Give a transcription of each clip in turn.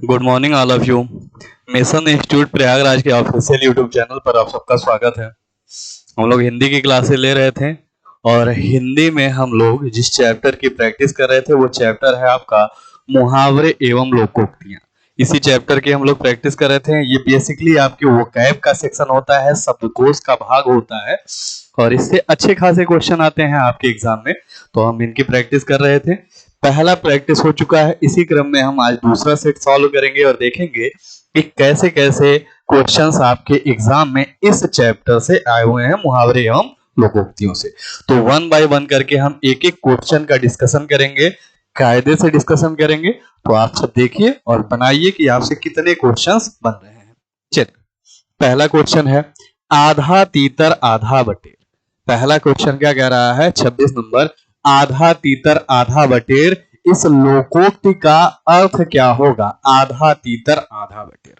Good morning all of you. Mission institute Prayagraj के official YouTube channel पर आप सबका स्वागत है। हम लोग हिंदी की क्लासेस ले रहे थे और हिंदी में हम लोग जिस चैप्टर की प्रैक्टिस कर रहे थे वो चैप्टर है आपका मुहावरे एवं लोकोक्तियां। इसी चैप्टर की हम लोग प्रैक्टिस कर रहे थे। ये बेसिकली आपके वोकैब का सेक्शन होता है, शब्दकोश का भाग होता है और इससे अच्छे खासे क्वेश्चन आते हैं आपके एग्जाम में, तो हम इनकी प्रैक्टिस कर रहे थे। पहला प्रैक्टिस हो चुका है, इसी क्रम में हम आज दूसरा सेट सॉल्व करेंगे और देखेंगे कि कैसे कैसे क्वेश्चंस आपके एग्जाम में इस चैप्टर से आए हुए हैं मुहावरे एवं लोकोक्तियों से। तो वन बाय वन करके हम एक एक क्वेश्चन का डिस्कशन करेंगे, कायदे से डिस्कशन करेंगे। तो आप सब देखिए और बनाइए कि आपसे कितने क्वेश्चंस बन रहे हैं। चलिए, पहला क्वेश्चन है आधा तीतर आधा बटेर। पहला क्वेश्चन क्या कह रहा है, 26 नंबर, आधा तीतर आधा बटेर, इस लोकोक्ति का अर्थ क्या होगा। आधा तीतर आधा बटेर,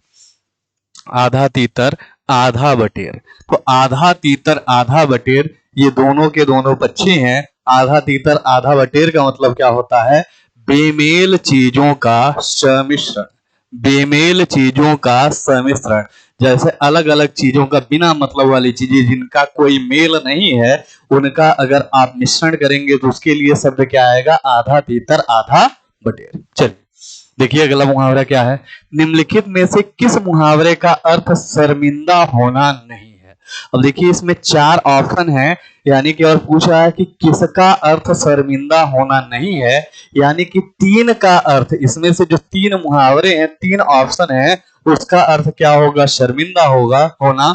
आधा तीतर आधा बटेर। तो आधा तीतर आधा बटेर ये दोनों के दोनों बच्चे हैं। आधा तीतर आधा बटेर का मतलब क्या होता है, बेमेल चीजों का सम्मिश्रण। बेमेल चीजों का सम्मिश्रण, जैसे अलग अलग चीजों का बिना मतलब वाली चीजें जिनका कोई मेल नहीं है, उनका अगर आप मिश्रण करेंगे तो उसके लिए शब्द क्या आएगा, आधा तीतर आधा बटेर। चलिए देखिए अगला मुहावरा क्या है, निम्नलिखित में से किस मुहावरे का अर्थ शर्मिंदा होना नहीं है। अब देखिए इसमें 4 ऑप्शन है, यानी कि और पूछ रहा है कि किसका अर्थ शर्मिंदा होना नहीं है, यानी कि 3 का अर्थ, इसमें से जो 3 मुहावरे हैं, 3 ऑप्शन है, उसका अर्थ क्या होगा, शर्मिंदा होगा होना,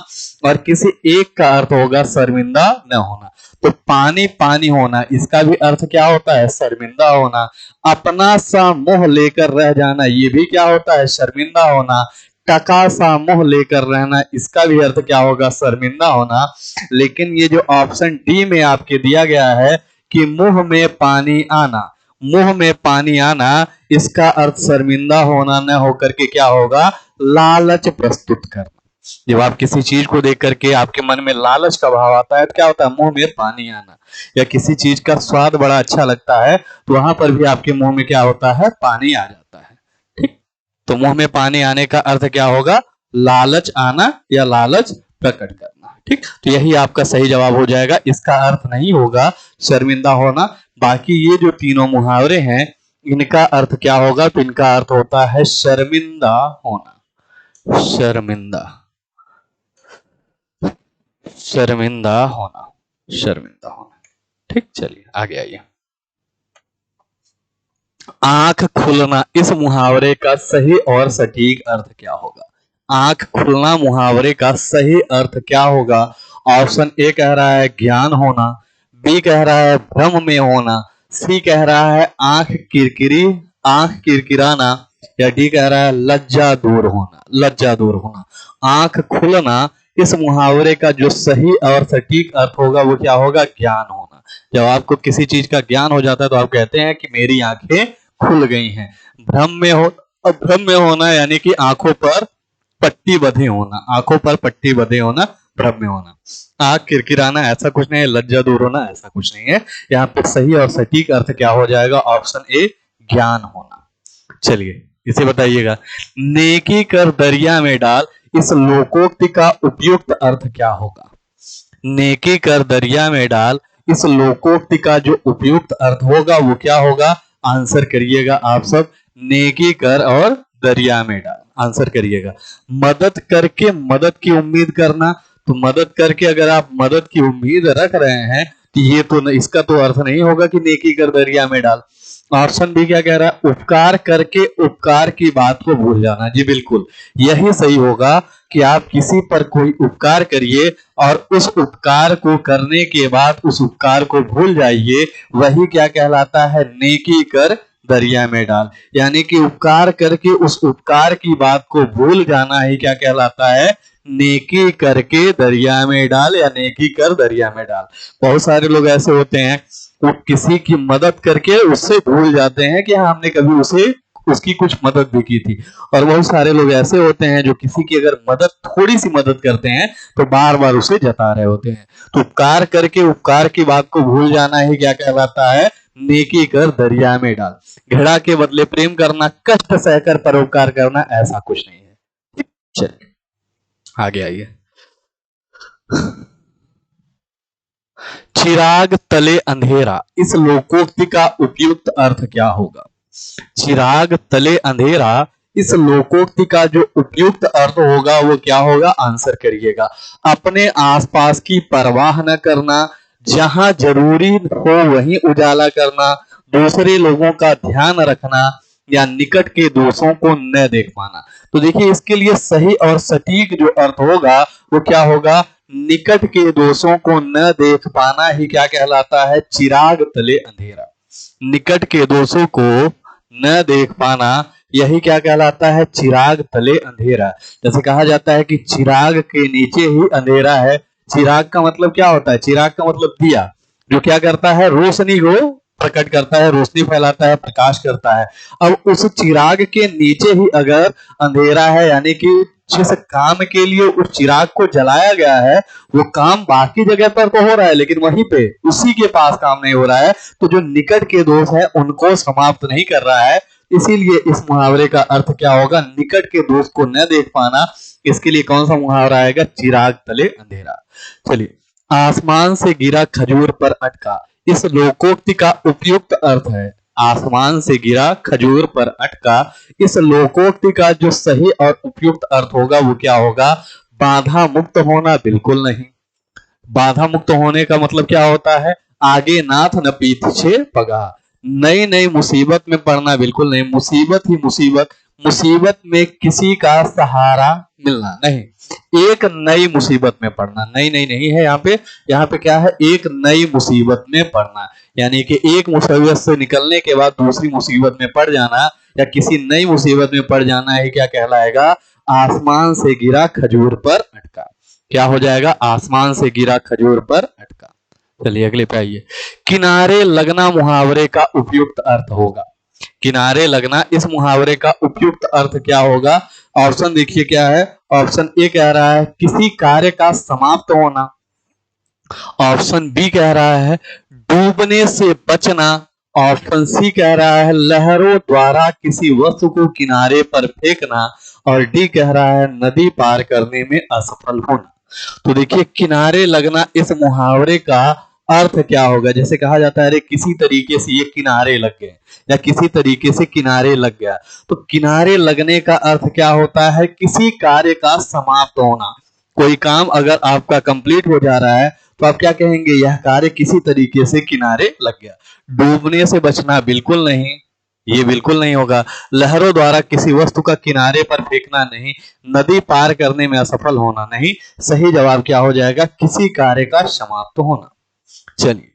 और किसी एक का अर्थ होगा शर्मिंदा न होना। तो पानी पानी होना, इसका भी अर्थ क्या होता है, शर्मिंदा होना। अपना सा मोह लेकर रह जाना, ये भी क्या होता है, शर्मिंदा होना। टका सा मोह लेकर रहना, इसका भी अर्थ क्या होगा, शर्मिंदा होना। लेकिन ये जो ऑप्शन डी में आपके दिया गया है कि मुंह में पानी आना, मुंह में पानी आना, इसका अर्थ शर्मिंदा होना न होकर के क्या होगा, लालच प्रस्तुत करना। जब आप किसी चीज को देख करके आपके मन में लालच का भाव आता है तो क्या होता है, मुंह में पानी आना। या किसी चीज का स्वाद बड़ा अच्छा लगता है तो वहां पर भी आपके मुंह में क्या होता है, पानी आ जाता है। ठीक, तो मुंह में पानी आने का अर्थ क्या होगा, लालच आना या लालच प्रकट करना। ठीक, तो यही आपका सही जवाब हो जाएगा। इसका अर्थ नहीं होगा शर्मिंदा होना। बाकी ये जो तीनों मुहावरे हैं इनका अर्थ क्या होगा, तो इनका अर्थ होता है शर्मिंदा होना। शर्मिंदा, शर्मिंदा होना, शर्मिंदा होना। ठीक, चलिए आगे आइए। आंख खुलना, इस मुहावरे का सही और सटीक अर्थ क्या होगा। आंख खुलना मुहावरे का सही अर्थ क्या होगा। ऑप्शन ए कह रहा है ज्ञान होना, बी कह रहा है भ्रम में होना, सी कह रहा है आंख किरकिरी, आंख किरकिराना, या डी कह रहा है लज्जा दूर होना, लज्जा दूर होना। आंख खुलना इस मुहावरे का जो सही और सटीक अर्थ होगा वो क्या होगा, ज्ञान होना। जब आपको किसी चीज का ज्ञान हो जाता है तो आप कहते हैं कि मेरी आंखें खुल गई हैं। भ्रम में हो, भ्रम में होना यानी कि आंखों पर पट्टी बंधे होना, आंखों पर पट्टी बंधे होना भ्रम में होना। आंख किरकिराना ऐसा कुछ नहीं है, लज्जा दूर होना ऐसा कुछ नहीं है। यहाँ पे सही और सटीक अर्थ क्या हो जाएगा, ऑप्शन ए ज्ञान होना। चलिए इसे बताइएगा, नेकी कर दरिया में डाल, इस लोकोक्ति का उपयुक्त अर्थ क्या होगा। नेकी कर दरिया में डाल, इस लोकोक्ति का जो उपयुक्त अर्थ होगा वो क्या होगा, आंसर करिएगा आप सब। नेकी कर और दरिया में डाल, आंसर करिएगा। मदद करके मदद की उम्मीद करना, तो मदद करके अगर आप मदद की उम्मीद रख रहे हैं तो ये तो इसका तो अर्थ नहीं होगा कि नेकी कर दरिया में डाल। ऑप्शन बी क्या कह रहा है, उपकार करके उपकार की बात को भूल जाना। जी बिल्कुल यही सही होगा कि आप किसी पर कोई उपकार करिए और उस उपकार को करने के बाद उस उपकार को भूल जाइए, वही क्या कहलाता है, नेकी कर दरिया में डाल। यानी कि उपकार करके उस उपकार की बात को भूल जाना ही क्या कहलाता है, नेकी करके दरिया में डाल या नेकी कर दरिया में डाल। बहुत सारे लोग ऐसे होते हैं वो किसी की मदद करके उससे भूल जाते हैं कि हाँ हमने कभी उसे उसकी कुछ मदद भी की थी। और बहुत सारे लोग ऐसे होते हैं जो किसी की अगर मदद, थोड़ी सी मदद करते हैं तो बार बार उसे जता रहे होते हैं। तो उपकार करके उपकार की बात को भूल जाना ही क्या कहलाता है, नेकी कर दरिया में डाल। घृणा के बदले प्रेम करना, कष्ट सहकर परोपकार करना, ऐसा कुछ नहीं है। ठीक, चलिए आगे आइए। चिराग तले अंधेरा, इस लोकोक्ति का उपयुक्त अर्थ क्या होगा? चिराग तले अंधेरा, इस लोकोक्ति का जो उपयुक्त अर्थ होगा वो क्या होगा? आंसर करिएगा। अपने आसपास की परवाह न करना, जहां जरूरी हो वहीं उजाला करना, दूसरे लोगों का ध्यान रखना, या निकट के दोषों को न देख पाना। तो देखिए इसके लिए सही और सटीक जो अर्थ होगा वो क्या होगा? निकट के दोषों को न देख पाना ही क्या कहलाता है? चिराग तले अंधेरा। निकट के दोषों को न देख पाना यही क्या कहलाता है? चिराग तले अंधेरा। जैसे कहा जाता है कि चिराग के नीचे ही अंधेरा है। चिराग का मतलब क्या होता है? चिराग का मतलब दिया, जो क्या करता है? रोशनी को प्रकट करता है, रोशनी फैलाता है, प्रकाश करता है। अब उस चिराग के नीचे ही अगर अंधेरा है, यानी कि जिस काम के लिए उस चिराग को जलाया गया है वो काम बाकी जगह पर तो हो रहा है, लेकिन वहीं पे उसी के पास काम नहीं हो रहा है, तो जो निकट के दोष है उनको समाप्त नहीं कर रहा है। इसीलिए इस मुहावरे का अर्थ क्या होगा? निकट के दोष को न देख पाना। इसके लिए कौन सा मुहावरा आएगा? चिराग तले अंधेरा। चलिए, आसमान से गिरा खजूर पर अटका, इस लोकोक्ति का उपयुक्त अर्थ है। आसमान से गिरा खजूर पर अटका, इस लोकोक्ति का जो सही और उपयुक्त अर्थ होगा वो क्या होगा? बाधा मुक्त होना बिल्कुल नहीं। बाधा मुक्त होने का मतलब क्या होता है? आगे नाथ न पीछे पगा। नई नई मुसीबत में पड़ना बिल्कुल नहीं। मुसीबत ही मुसीबत, मुसीबत में किसी का सहारा मिलना नहीं। एक नई मुसीबत में पड़ना, नई नई नहीं है यहाँ पे क्या है? एक नई मुसीबत में पड़ना, यानी कि एक मुसीबत से निकलने के बाद दूसरी मुसीबत में पड़ जाना या किसी नई मुसीबत में पड़ जाना है क्या कहलाएगा? आसमान से गिरा खजूर पर अटका। क्या हो जाएगा? आसमान से गिरा खजूर पर अटका। चलिए अगले पे आइए। किनारे लगना मुहावरे का उपयुक्त अर्थ होगा। किनारे लगना, इस मुहावरे का उपयुक्त अर्थ क्या होगा? ऑप्शन देखिए क्या है। ऑप्शन ए कह रहा है किसी कार्य का समाप्त होना। ऑप्शन बी कह रहा है डूबने से बचना। ऑप्शन सी कह रहा है लहरों द्वारा किसी वस्तु को किनारे पर फेंकना। और डी कह रहा है नदी पार करने में असफल होना। तो देखिए किनारे लगना इस मुहावरे का अर्थ क्या होगा? जैसे कहा जाता है अरे किसी तरीके से ये किनारे लग गए, या किसी तरीके से किनारे लग गया। तो किनारे लगने का अर्थ क्या होता है? किसी कार्य का समाप्त होना। कोई काम अगर आपका कंप्लीट हो जा रहा है तो आप क्या कहेंगे? यह कार्य किसी तरीके से किनारे लग गया। डूबने से बचना बिल्कुल नहीं, ये बिल्कुल नहीं होगा। लहरों द्वारा किसी वस्तु का किनारे पर फेंकना नहीं। नदी पार करने में असफल होना नहीं। सही जवाब क्या हो जाएगा? किसी कार्य का समाप्त होना। चलिए,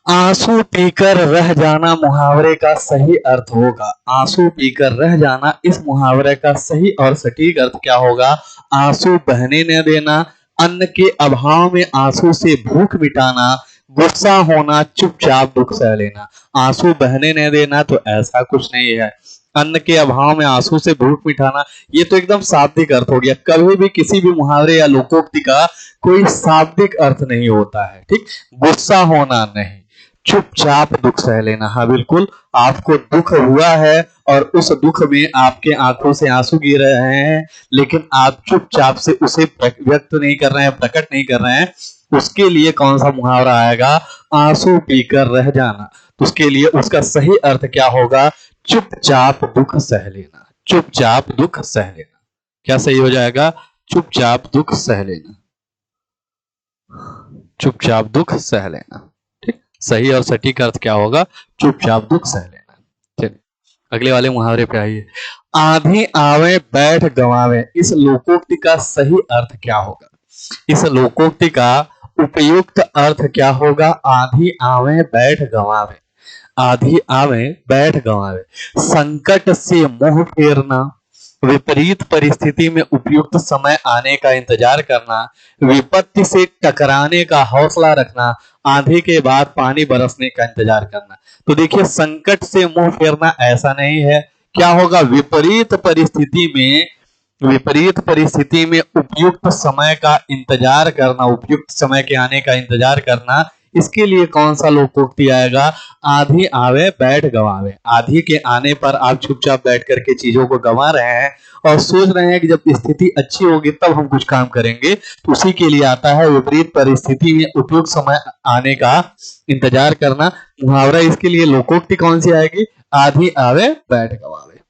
आंसू पीकर रह जाना मुहावरे का सही अर्थ होगा। आंसू पीकर रह जाना, इस मुहावरे का सही और सटीक अर्थ क्या होगा? आंसू बहने न देना, अन्न के अभाव में आंसू से भूख मिटाना, गुस्सा होना, चुपचाप दुख सह लेना। आंसू बहने न देना तो ऐसा कुछ नहीं है। अन्न के अभाव में आंसू से भूख मिटाना, ये तो एकदम शाब्दिक अर्थ हो गया। कभी भी किसी भी मुहावरे या लोकोक्ति का कोई शाब्दिक अर्थ नहीं होता है। ठीक, गुस्सा होना नहीं, चुपचाप दुख सह लेना। हाँ बिल्कुल, आपको दुख हुआ है और उस दुख में आपके आंखों से आंसू गिर रहे हैं, लेकिन आप चुपचाप से उसे व्यक्त नहीं कर रहे हैं, प्रकट नहीं कर रहे हैं। उसके लिए कौन सा मुहावरा आएगा? आंसू पीकर रह जाना। तो उसके लिए उसका सही अर्थ क्या होगा? चुपचाप दुख सह लेना। चुपचाप दुख सह लेना। क्या सही हो जाएगा? चुपचाप दुख सह लेना। चुपचाप दुख सह लेना। ठीक, सही और सटीक अर्थ क्या होगा? चुपचाप दुख सह लेना। चलिए अगले वाले मुहावरे पे आइए। आंधी आवे बैठ गवावे, इस लोकोक्ति का सही अर्थ क्या होगा? इस लोकोक्ति का उपयुक्त अर्थ क्या होगा? आंधी आवे बैठ गवावे। आंधी आवे बैठ गवावे, संकट से मुंह फेरना, विपरीत परिस्थिति में उपयुक्त समय आने का इंतजार करना, विपत्ति से टकराने का हौसला रखना, आंधी के बाद पानी बरसने का इंतजार करना। तो देखिए संकट से मुंह फेरना ऐसा नहीं है। क्या होगा? विपरीत परिस्थिति में उपयुक्त समय का इंतजार करना, उपयुक्त समय के आने का इंतजार करना, इसके लिए कौन सा लोकोक्ति आएगा? आधी आवे बैठ गवावे। आधी के आने पर आप चुपचाप बैठ करके चीजों को गंवा रहे हैं और सोच रहे हैं कि जब स्थिति अच्छी होगी तब हम कुछ काम करेंगे, तो उसी के लिए आता है विपरीत परिस्थिति में उपयुक्त समय आने का इंतजार करना। मुहावरा इसके लिए लोकोक्ति कौन सी आएगी? आधी आवे बैठ गवावे।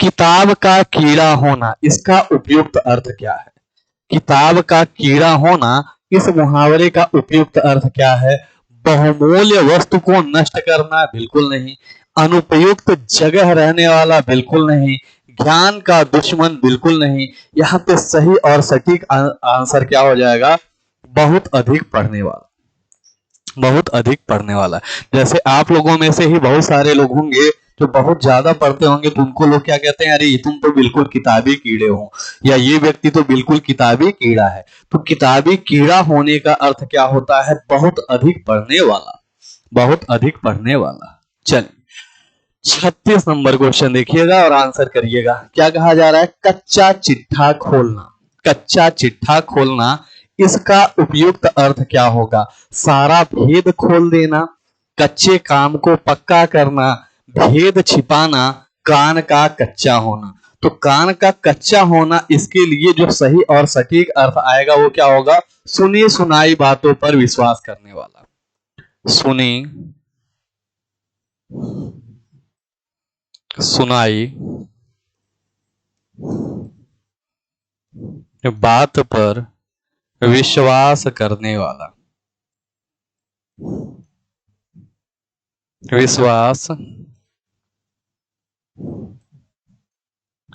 किताब का कीड़ा होना, इसका उपयुक्त अर्थ क्या है? किताब का कीड़ा होना, इस मुहावरे का उपयुक्त अर्थ क्या है? बहुमूल्य वस्तु को नष्ट करना, बिल्कुल नहीं। अनुपयुक्त जगह रहने वाला, बिल्कुल नहीं। ज्ञान का दुश्मन, बिल्कुल नहीं। यहाँ पे सही और सटीक आंसर क्या हो जाएगा? बहुत अधिक पढ़ने वाला। बहुत अधिक पढ़ने वाला। जैसे आप लोगों में से ही बहुत सारे लोग होंगे जो बहुत ज्यादा पढ़ते होंगे, तो उनको लोग क्या कहते हैं? अरे तुम तो बिल्कुल किताबी कीड़े हो, या ये व्यक्ति तो बिल्कुल किताबी कीड़ा है। तो किताबी कीड़ा होने का अर्थ क्या होता है? बहुत अधिक पढ़ने वाला, बहुत अधिक पढ़ने वाला। चलिए 36 नंबर क्वेश्चन देखिएगा और आंसर करिएगा। क्या कहा जा रहा है? कच्चा चिट्ठा खोलना। कच्चा चिट्ठा खोलना, इसका उपयुक्त अर्थ क्या होगा? सारा भेद खोल देना, कच्चे काम को पक्का करना, भेद छिपाना, कान का कच्चा होना। तो कान का कच्चा होना, इसके लिए जो सही और सटीक अर्थ आएगा वो क्या होगा? सुनी सुनाई बातों पर विश्वास करने वाला। सुनी सुनाई बात पर विश्वास करने वाला। विश्वास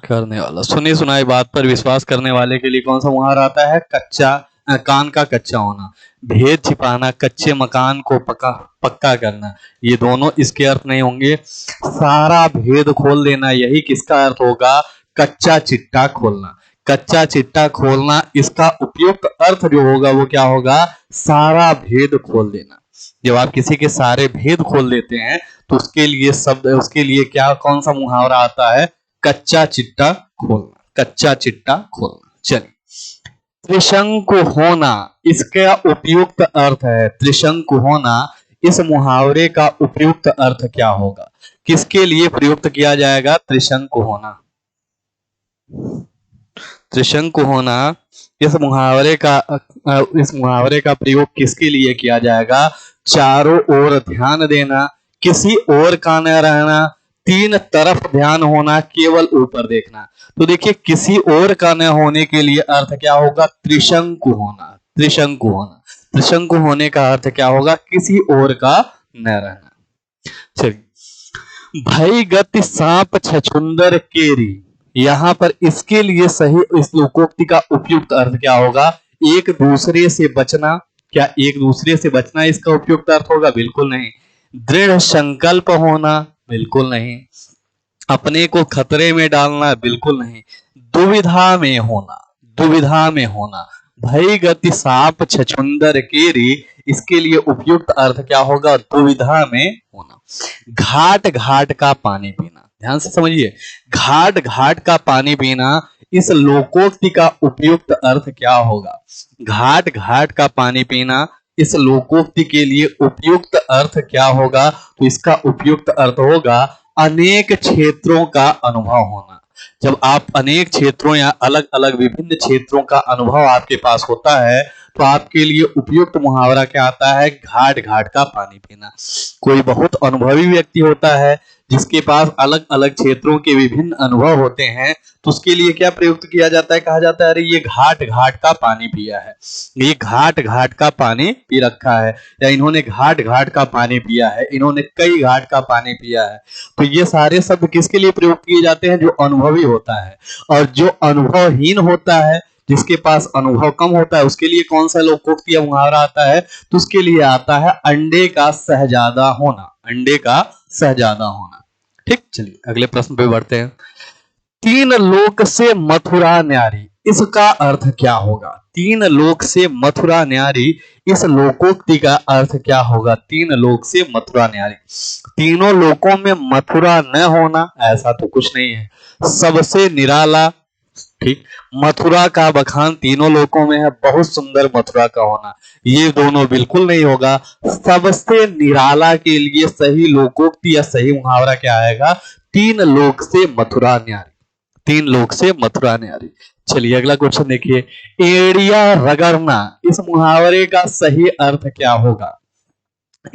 करने वाला। सुनी सुनाई बात पर विश्वास करने वाले के लिए कौन सा मुहावरा आता है? कच्चा कान का कच्चा होना। भेद छिपाना, कच्चे मकान को पक्का करना, ये दोनों इसके अर्थ नहीं होंगे। सारा भेद खोल देना, यही किसका अर्थ होगा? कच्चा चिट्ठा खोलना। कच्चा चिट्ठा खोलना, इसका उपयुक्त अर्थ जो होगा वो क्या होगा? सारा भेद खोल देना। जब आप किसी के सारे भेद खोल देते हैं तो उसके लिए शब्द, उसके लिए क्या, कौन सा मुहावरा आता है? कच्चा चिट्ठा खोलना। कच्चा चिट्ठा खोलना। चलिए त्रिशंकु होना, इसका उपयुक्त अर्थ है। त्रिशंकु होना, इस मुहावरे का उपयुक्त अर्थ क्या होगा? किसके लिए प्रयुक्त किया जाएगा त्रिशंकु होना? त्रिशंकु होना, इस मुहावरे का प्रयोग किसके लिए किया जाएगा? चारों ओर ध्यान देना, किसी और का न रहना, तीन तरफ ध्यान होना, केवल ऊपर देखना। तो देखिए किसी और का न होने के लिए अर्थ क्या होगा? त्रिशंकु होना। त्रिशंकु होना, त्रिशंकु होने का अर्थ क्या होगा? किसी और का न रहना। चलिए भई गति सांप छछुंदर केरी, यहाँ पर इसके लिए सही, इस लोकोक्ति का उपयुक्त अर्थ क्या होगा? एक दूसरे से बचना। क्या एक दूसरे से बचना इसका उपयुक्त अर्थ होगा? बिल्कुल नहीं। दृढ़ संकल्प होना, बिल्कुल नहीं। अपने को खतरे में डालना, बिल्कुल नहीं। दुविधा में होना, दुविधा में होना। भई गति सांप छछुंदर केरी, इसके लिए उपयुक्त अर्थ क्या होगा? दुविधा में होना। घाट घाट का पानी पीना, ध्यान से समझिए। घाट घाट का पानी पीना, इस लोकोक्ति का उपयुक्त अर्थ क्या होगा? घाट घाट का पानी पीना, इस लोकोक्ति के लिए उपयुक्त अर्थ क्या होगा? तो इसका उपयुक्त अर्थ होगा अनेक क्षेत्रों का अनुभव होना। जब आप अनेक क्षेत्रों या अलग अलग विभिन्न क्षेत्रों का अनुभव आपके पास होता है तो आपके लिए उपयुक्त मुहावरा क्या आता है? घाट घाट का पानी पीना। कोई बहुत अनुभवी व्यक्ति होता है जिसके पास अलग अलग क्षेत्रों के विभिन्न अनुभव होते हैं, तो उसके लिए क्या प्रयुक्त किया जाता है? कहा जाता है अरे ये घाट घाट का पानी पिया है, ये घाट घाट का पानी पी रखा है, या इन्होंने घाट घाट का पानी पिया है, इन्होंने कई घाट का पानी पिया है। तो ये सारे शब्द किसके लिए प्रयुक्त किए जाते हैं? जो अनुभवी होता है। और जो अनुभवहीन होता है, जिसके पास अनुभव कम होता है, उसके लिए कौन सा लोकोक्ति या मुहावरा आता है? तो उसके लिए आता है अंडे का शहजादा होना। अंडे का शहजादा होना। ठीक, चलिए अगले प्रश्न पे बढ़ते हैं। तीन लोक से मथुरा न्यारी, इसका अर्थ क्या होगा? तीन लोक से मथुरा न्यारी, इस लोकोक्ति का अर्थ क्या होगा? तीन लोक से मथुरा न्यारी, तीनों लोकों में मथुरा न होना, ऐसा तो कुछ नहीं है। सबसे निराला, ठीक। मथुरा का बखान तीनों लोकों में है, बहुत सुंदर मथुरा का होना, ये दोनों बिल्कुल नहीं होगा। सबसे निराला के लिए सही लोकोक्ति या सही मुहावरा क्या आएगा? तीन लोक से मथुरा न्यारी, तीन लोक से मथुरा न्यारी। चलिए अगला क्वेश्चन देखिए, एड़िया रगड़ना, इस मुहावरे का सही अर्थ क्या होगा?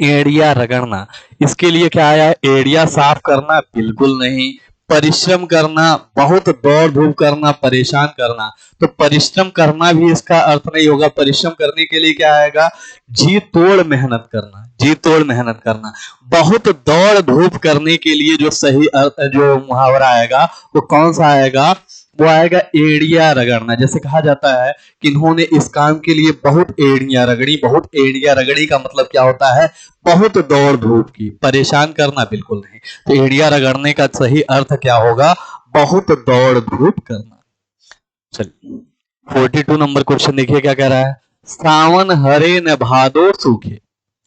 एड़िया रगड़ना, इसके लिए क्या आया है? एड़िया साफ करना, बिल्कुल नहीं। परिश्रम करना, बहुत दौड़ धूप करना, परेशान करना, तो परिश्रम करना भी इसका अर्थ नहीं होगा। परिश्रम करने के लिए क्या आएगा? जी तोड़ मेहनत करना, जी तोड़ मेहनत करना। बहुत दौड़ धूप करने के लिए जो सही अर्थ, जो मुहावरा आएगा वो कौन सा आएगा? वो आएगा एड़िया रगड़ना। जैसे कहा जाता है कि इन्होंने इस काम के लिए बहुत एड़ियां रगड़ी, बहुत एड़ियां रगड़ी का मतलब क्या होता है? बहुत दौड़ धूप की। परेशान करना बिल्कुल नहीं, तो एड़िया रगड़ने का सही अर्थ क्या होगा? बहुत दौड़ धूप करना। चलिए 42 नंबर क्वेश्चन देखिए क्या कह रहा है, सावन हरे न भादो सूखे,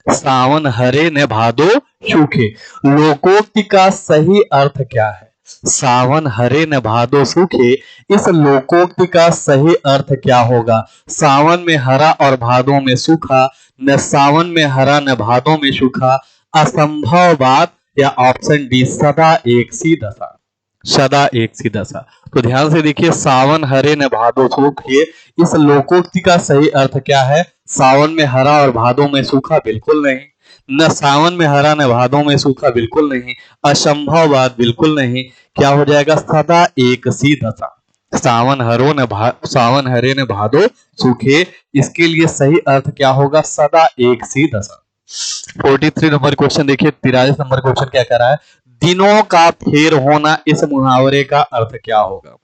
सावन हरे न भादो सूखे, लोकोक्ति का सही अर्थ क्या है? सावन हरे न भादो सूखे, इस लोकोक्ति का सही अर्थ क्या होगा? सावन में हरा और भादों में सूखा, न सावन में हरा न भादों में सूखा, असंभव बात, या ऑप्शन डी सदा एक सी दशा, सदा एक सी दशा। तो ध्यान से देखिए, सावन हरे न भादो सूखे, इस लोकोक्ति का सही अर्थ क्या है? सावन में हरा और भादों में सूखा, बिल्कुल नहीं। न सावन में हरा न भादों में सूखा, बिल्कुल नहीं। असंभव बात, बिल्कुल नहीं। क्या हो जाएगा? सदा एक सी दशा। सावन हरे न भादो सूखे, इसके लिए सही अर्थ क्या होगा? सदा एक सी दशा। 43 नंबर क्वेश्चन देखिए, 43 नंबर क्वेश्चन क्या कह रहा है, दिनों का फेर होना, इस मुहावरे का अर्थ क्या होगा?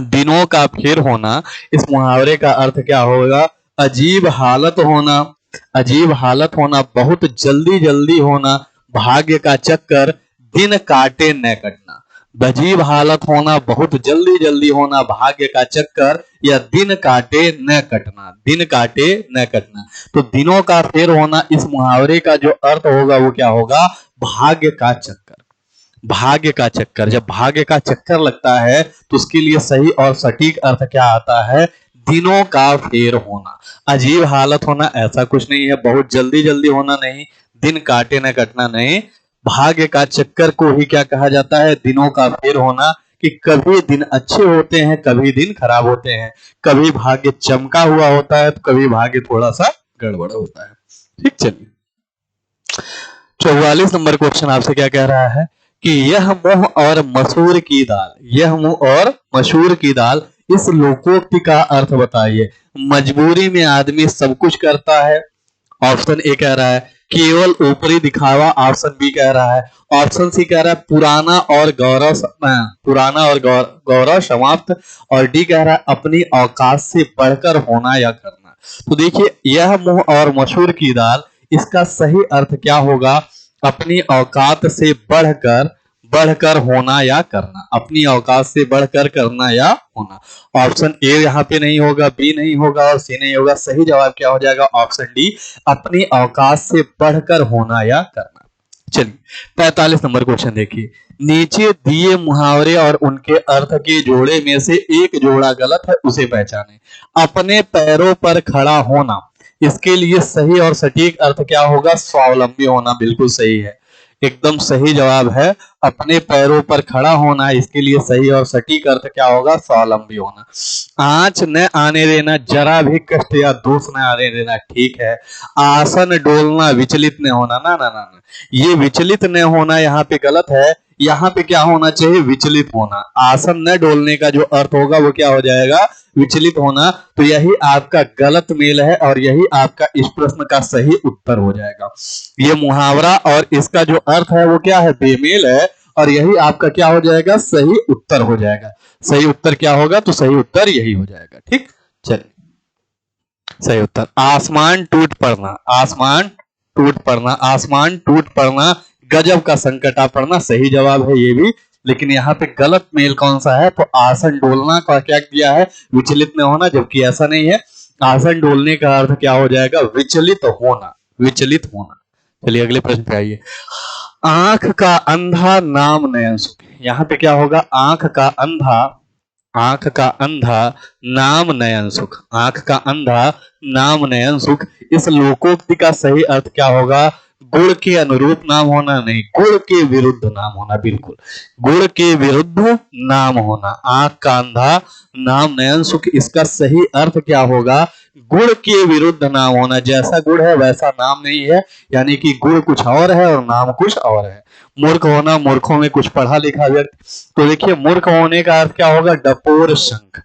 दिनों का फेर होना, इस मुहावरे का अर्थ क्या होगा? अजीब हालत होना, अजीब हालत होना, बहुत जल्दी जल्दी होना, भाग्य का चक्कर, दिन काटे न कटना। अजीब हालत होना, बहुत जल्दी जल्दी होना, भाग्य का चक्कर, या दिन काटे न कटना, दिन काटे न कटना। तो दिनों का फेर होना, इस मुहावरे का जो अर्थ होगा वो क्या होगा? भाग्य का चक्कर, भाग्य का चक्कर। जब भाग्य का चक्कर लगता है तो उसके लिए सही और सटीक अर्थ क्या आता है? दिनों का फेर होना। अजीब हालत होना ऐसा कुछ नहीं है, बहुत जल्दी जल्दी होना नहीं, दिन काटे न कटना नहीं। भाग्य का चक्कर को ही क्या कहा जाता है? दिनों का फेर होना, कि कभी दिन अच्छे होते हैं, कभी दिन खराब होते हैं, कभी भाग्य चमका हुआ होता है तो कभी भाग्य थोड़ा सा गड़बड़ होता है। ठीक, चलिए 44 नंबर क्वेश्चन आपसे क्या कह रहा है कि यह मुंह और मसूर की दाल, यह मुंह और मसूर की दाल, इस लोकोक्ति का अर्थ बताइए। मजबूरी में आदमी सब कुछ करता है, ऑप्शन ए कह रहा है केवल ऊपरी दिखावा, ऑप्शन बी कह रहा है, ऑप्शन सी कह रहा है पुराना और गौरव समाप्त, और डी कह रहा है अपनी औकात से बढ़कर होना या करना। तो देखिए, यह मुंह और मसूर की दाल, इसका सही अर्थ क्या होगा? अपनी औकात से बढ़कर, बढ़कर होना या करना, अपनी औकात से बढ़कर करना या होना। ऑप्शन ए यहाँ पे नहीं होगा, बी नहीं होगा और सी नहीं होगा। सही जवाब क्या हो जाएगा? ऑप्शन डी, अपनी औकात से बढ़कर होना या करना। चलिए 45 नंबर क्वेश्चन देखिए, नीचे दिए मुहावरे और उनके अर्थ के जोड़े में से एक जोड़ा गलत है, उसे पहचाने। अपने पैरों पर खड़ा होना, इसके लिए सही और सटीक अर्थ क्या होगा? स्वावलंबी होना, बिल्कुल सही है, एकदम सही जवाब है। अपने पैरों पर खड़ा होना, इसके लिए सही और सटीक अर्थ क्या होगा? स्वावलंबी होना। आंच न आने देना, जरा भी कष्ट या दोष न आने देना, ठीक है। आसन डोलना, विचलित न होना, ना ना ना, ये विचलित न होना यहाँ पे गलत है। यहाँ पे क्या होना चाहिए? विचलित होना। आसन न डोलने का जो अर्थ होगा वो क्या हो जाएगा? विचलित होना। तो यही आपका गलत मेल है और यही आपका इस प्रश्न का सही उत्तर हो जाएगा। ये मुहावरा और इसका जो अर्थ है वो क्या है? बेमेल है, और यही आपका क्या हो जाएगा? सही उत्तर हो जाएगा। सही उत्तर क्या होगा? तो सही उत्तर यही हो जाएगा। ठीक, चलिए सही उत्तर आसमान टूट पड़ना, आसमान टूट पड़ना, आसमान टूट पड़ना, गजब का संकट आ पड़ना, सही जवाब है ये भी। लेकिन यहाँ पे गलत मेल कौन सा है? तो आसन डोलना का क्या किया है? विचलित न होना, जबकि ऐसा नहीं है। आसन डोलने का अर्थ क्या हो जाएगा? विचलित होना, विचलित होना। चलिए अगले प्रश्न पे आइए, आंख का अंधा नाम नयन सुखे, यहाँ पे क्या होगा? आंख का अंधा आंख का अंधा नाम नयन सुख, आंख का अंधा नाम नयन सुख। इस लोकोक्ति का सही अर्थ क्या होगा? गुण के अनुरूप नाम होना नहीं, गुण के विरुद्ध नाम होना। बिल्कुल, गुण के विरुद्ध नाम होना। आंख का अंधा नाम नयन सुख, इसका सही अर्थ क्या होगा? गुण के विरुद्ध नाम होना। जैसा गुण है वैसा नाम नहीं है, यानी कि गुण कुछ और है और नाम कुछ और है। मूर्ख होना, मूर्खों में कुछ पढ़ा लिखा व्यक्ति। तो देखिए, मूर्ख होने का अर्थ क्या होगा? डपोर शंख।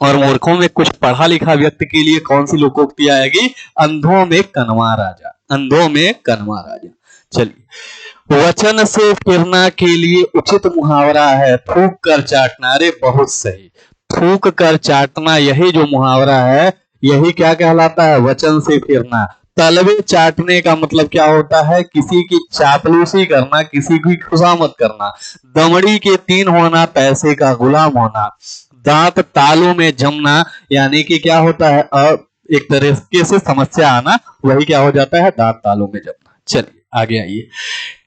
और मूर्खों में कुछ पढ़ा लिखा व्यक्ति के लिए कौन सी लोकोक्ति आएगी? अंधों में कनवा राजा, अंधों में कनवा राजा। चलिए, वचन से फिरना के लिए उचित मुहावरा है थूक कर चाटना। अरे बहुत सही, थूक कर चाटना, यही जो मुहावरा है यही क्या कहलाता है? वचन से फिरना। तलवे चाटने का मतलब क्या होता है? किसी की चापलूसी करना, किसी की खुशामद करना। दमड़ी के तीन होना, पैसे का गुलाम होना। दांत तालू में जमना, यानी कि क्या होता है? एक तरीके से समस्या आना, वही क्या हो जाता है? दांत तालू में जमना। चलिए आगे आइए।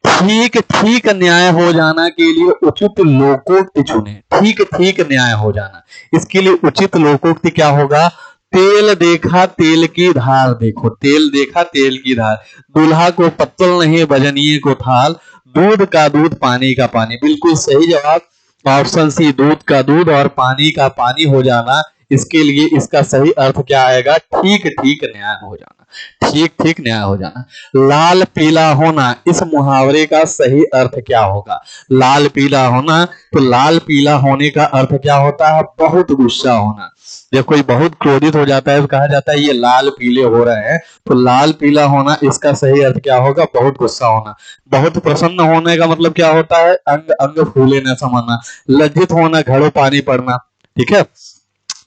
ठीक ठीक न्याय हो जाना के लिए उचित लोकोक्ति चुने। ठीक ठीक न्याय हो जाना, इसके लिए उचित लोकोक्ति क्या होगा? तेल देखा तेल की धार देखो, तेल देखा तेल की धार। दूल्हा को पत्तल नहीं भजनिए को थाल। दूध का दूध पानी का पानी। बिल्कुल सही जवाब, ऑप्शन सी, दूध का दूध और पानी का पानी हो जाना। इसके लिए इसका सही अर्थ क्या आएगा? ठीक ठीक न्याय हो जाना, ठीक ठीक न्याय हो जाना। लाल पीला होना, इस मुहावरे का सही अर्थ क्या होगा? लाल पीला होना, तो लाल पीला होने का अर्थ क्या होता है? बहुत गुस्सा होना। जब कोई बहुत क्रोधित हो जाता है तो कहा जाता है ये लाल पीले हो रहे हैं। तो लाल पीला होना, इसका सही अर्थ क्या होगा? बहुत गुस्सा होना। बहुत प्रसन्न होने का मतलब क्या होता है? अंग अंग फूले न समाना। लज्जित होना, घड़ों पानी पड़ना, ठीक है,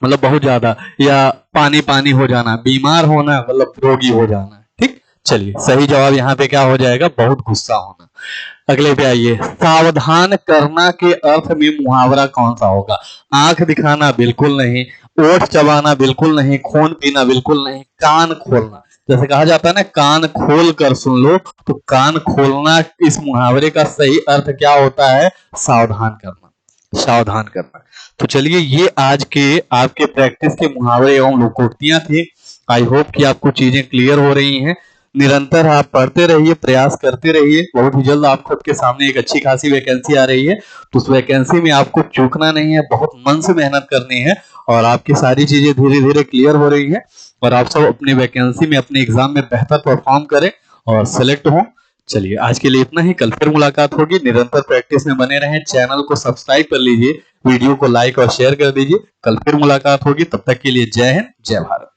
मतलब बहुत ज्यादा, या पानी पानी हो जाना। बीमार होना मतलब रोगी हो जाना। ठीक, चलिए सही जवाब यहाँ पे क्या हो जाएगा? बहुत गुस्सा होना। अगले पे आइए। सावधान करना के अर्थ में मुहावरा कौन सा होगा? आंख दिखाना बिल्कुल नहीं, ओठ चबाना बिल्कुल नहीं, खून पीना बिल्कुल नहीं, कान खोलना। जैसे कहा जाता है ना, कान खोल कर सुन लो, तो कान खोलना इस मुहावरे का सही अर्थ क्या होता है? सावधान करना, सावधान करना। तो चलिए, ये आज के आपके प्रैक्टिस के मुहावरे एवं लोकोक्तियां थी। आई होप कि आपको चीजें क्लियर हो रही हैं। निरंतर आप पढ़ते रहिए, प्रयास करते रहिए। बहुत ही जल्द आप खुद के सामने एक अच्छी खासी वैकेंसी आ रही है, तो उस वैकेंसी में आपको चूकना नहीं है, बहुत मन से मेहनत करनी है। और आपकी सारी चीजें धीरे धीरे क्लियर हो रही है, और आप सब अपने वैकेंसी में, अपने एग्जाम में बेहतर परफॉर्म करें और सिलेक्ट हों। चलिए, आज के लिए इतना ही। कल फिर मुलाकात होगी। निरंतर प्रैक्टिस में बने रहें, चैनल को सब्सक्राइब कर लीजिए, वीडियो को लाइक और शेयर कर दीजिए। कल फिर मुलाकात होगी, तब तक के लिए जय हिंद, जय भारत।